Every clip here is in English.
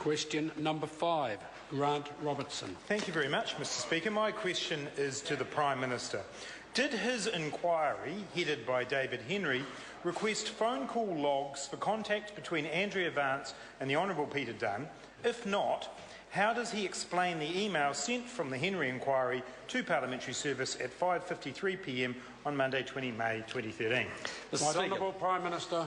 Question number 5, Grant Robertson. Thank you very much, Mr Speaker. My question is to the Prime Minister. Did his inquiry, headed by David Henry, request phone call logs for contact between Andrea Vance and the Honourable Peter Dunn? If not, how does he explain the email sent from the Henry inquiry to Parliamentary Service at 5:53 p.m. on Monday, 20 May 2013? Right Honourable Prime Minister.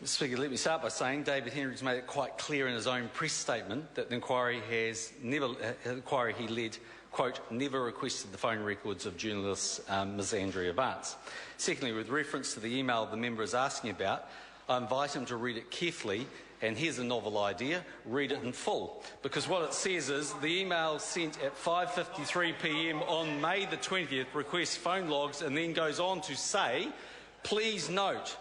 Mr Speaker, let me start by saying David Henry's made it quite clear in his own press statement that the inquiry he led, quote, never requested the phone records of journalist Ms Andrea Vance. Secondly, with reference to the email the member is asking about, I invite him to read it carefully, and here's a novel idea, read it in full. Because what it says is, the email sent at 5:53 p.m. on May the 20th requests phone logs and then goes on to say, please note,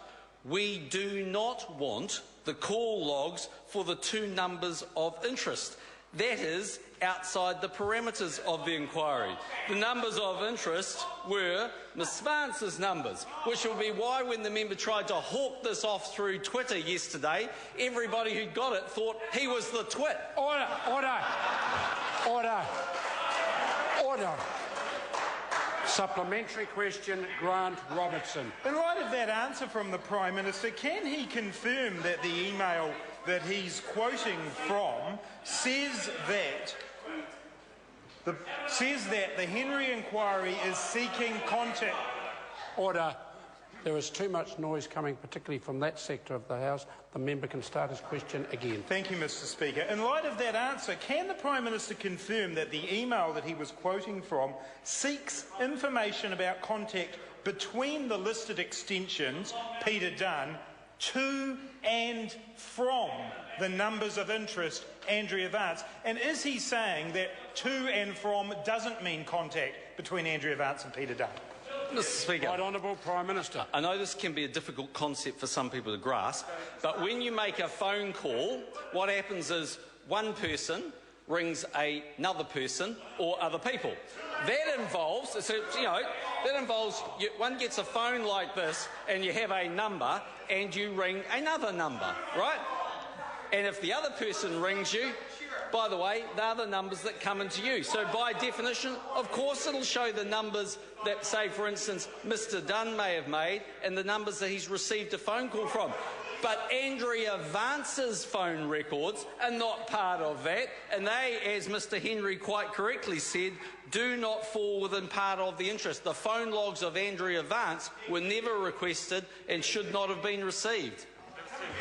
we do not want the call logs for the two numbers of interest. That is outside the parameters of the inquiry. The numbers of interest were Ms Vance's numbers, which will be why when the member tried to hawk this off through Twitter yesterday, everybody who got it thought he was the twit. Order, order, order, order. Supplementary question, Grant Robertson. In light of that answer from the Prime Minister, can he confirm that the email that he's quoting from says that the Henry inquiry is seeking contact? Order. There is too much noise coming, particularly from that sector of the House. The member can start his question again. Thank you, Mr Speaker. In light of that answer, can the Prime Minister confirm that the email that he was quoting from seeks information about contact between the listed extensions, Peter Dunn, to and from the numbers of interest, Andrea Vance? And is he saying that to and from doesn't mean contact between Andrea Vance and Peter Dunn? Mr Speaker, Right Honourable Prime Minister. I know this can be a difficult concept for some people to grasp, but when you make a phone call, what happens is one person rings another person or other people. That involves, one gets a phone like this and you have a number and you ring another number, right? And if the other person rings you, by the way, they're the numbers that come into you. So by definition, of course it'll show the numbers that, say, for instance, Mr Dunn may have made and the numbers that he's received a phone call from. But Andrea Vance's phone records are not part of that, and they, as Mr Henry quite correctly said, do not fall within part of the interest. The phone logs of Andrea Vance were never requested and should not have been received.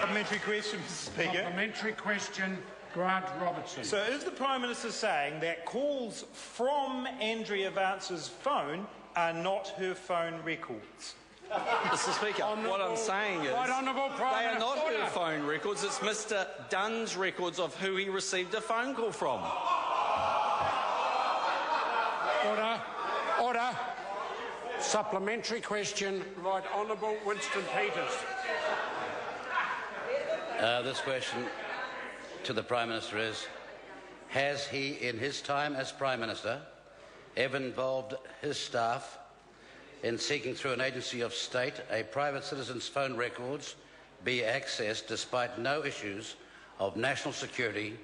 Supplementary question, Mr Speaker. Supplementary question, Grant Robertson. So is the Prime Minister saying that calls from Andrea Vance's phone are not her phone records? Mr Speaker, what I'm saying is Right Honourable Prime they are not Order. her phone records, it's Mr Dunn's records of who he received a phone call from. Order. Order. Supplementary question, Right Honourable Winston Peters. This question to the Prime Minister is, has he, in his time as Prime Minister, ever involved his staff in seeking through an agency of state a private citizen's phone records be accessed despite no issues of national security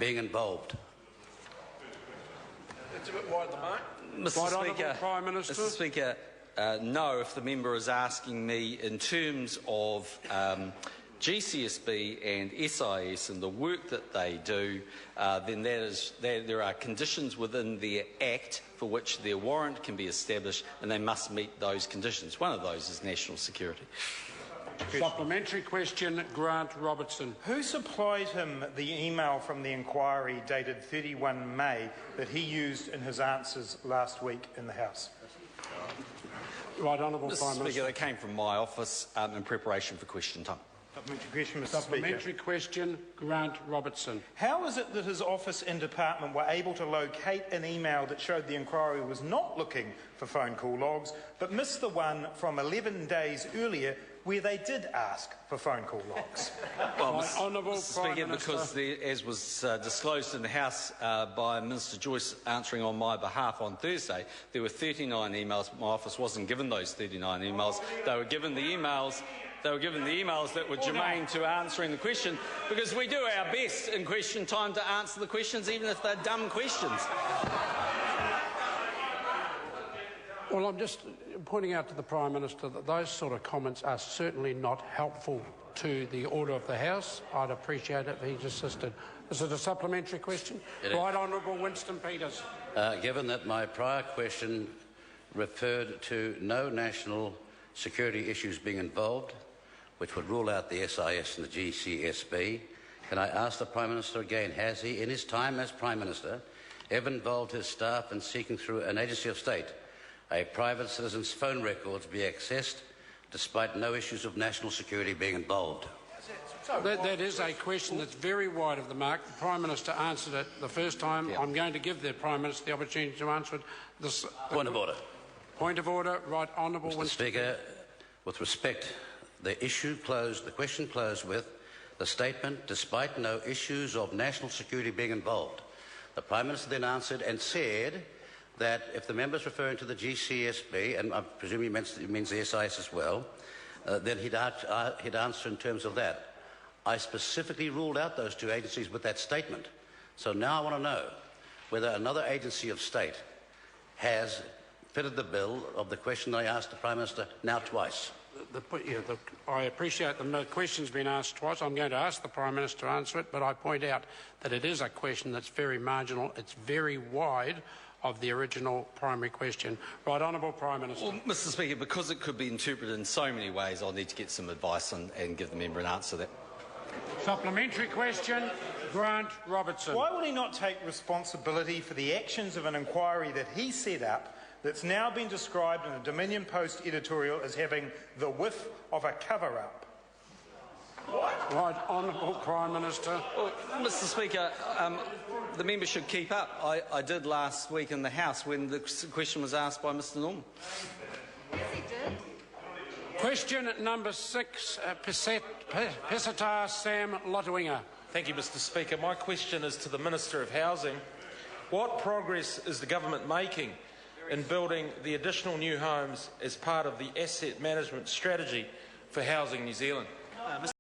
being involved? That's a bit wide the mark. Mr. Prime Minister. Mr. Speaker, no, if the member is asking me in terms of GCSB and SIS and the work that they do, then there are conditions within their Act for which their warrant can be established, and they must meet those conditions. One of those is national security. Supplementary question, Grant Robertson. Who supplied him the email from the inquiry dated 31 May that he used in his answers last week in the House? Right Honourable Mr. Prime Minister. Speaker, they came from my office in preparation for question time. Supplementary question, Mr. Supplementary Speaker. question, Grant Robertson. How is it that his office and department were able to locate an email that showed the inquiry was not looking for phone call logs, but missed the one from 11 days earlier where they did ask for phone call logs? Well, Right Honourable Mr. Prime Speaker, Minister. because as was disclosed in the House by Minister Joyce answering on my behalf on Thursday, there were 39 emails. My office wasn't given those 39 emails. They were given the emails they were given the emails that were germane to answering the question, because we do our best in question time to answer the questions, even if they're dumb questions. Well, I'm just pointing out to the Prime Minister that those sort of comments are certainly not helpful to the order of the House. I'd appreciate it if he's assisted. Is it a supplementary question? Right Honourable Winston Peters. Given that my prior question referred to no national security issues being involved, which would rule out the SIS and the GCSB, can I ask the Prime Minister again, has he, in his time as Prime Minister, ever involved his staff in seeking through an agency of state a private citizen's phone records be accessed despite no issues of national security being involved? That is a question that's very wide of the mark. The Prime Minister answered it the first time. I'm going to give the Prime Minister the opportunity to answer it. Point of order. Point of order. Right Honourable Mr. Winston. Speaker, with respect, the question closed with the statement, despite no issues of national security being involved. The Prime Minister then answered and said that if the member is referring to the GCSB, and I presume he means the SIS as well, then he'd answer in terms of that. I specifically ruled out those two agencies with that statement. So now I want to know whether another agency of state has fitted the bill of the question I asked the Prime Minister now twice. I appreciate the question's been asked twice. I'm going to ask the Prime Minister to answer it, but I point out that it is a question that's very marginal. It's very wide of the original primary question. Right Honourable Prime Minister. Well, Mr. Speaker, because it could be interpreted in so many ways, I'll need to get some advice and give the member an answer to that. Supplementary question, Grant Robertson. Why would he not take responsibility for the actions of an inquiry that he set up that's now been described in a Dominion Post editorial as having the whiff of a cover-up? Right Honourable Prime Minister. Well, Mr. Speaker, the member should keep up. I did last week in the House when the question was asked by Mr. Norman. Yes, he did. Question number 6, Pesata Sam Lotwinga. Thank you, Mr. Speaker. My question is to the Minister of Housing. What progress is the government making in building the additional new homes as part of the asset management strategy for Housing New Zealand?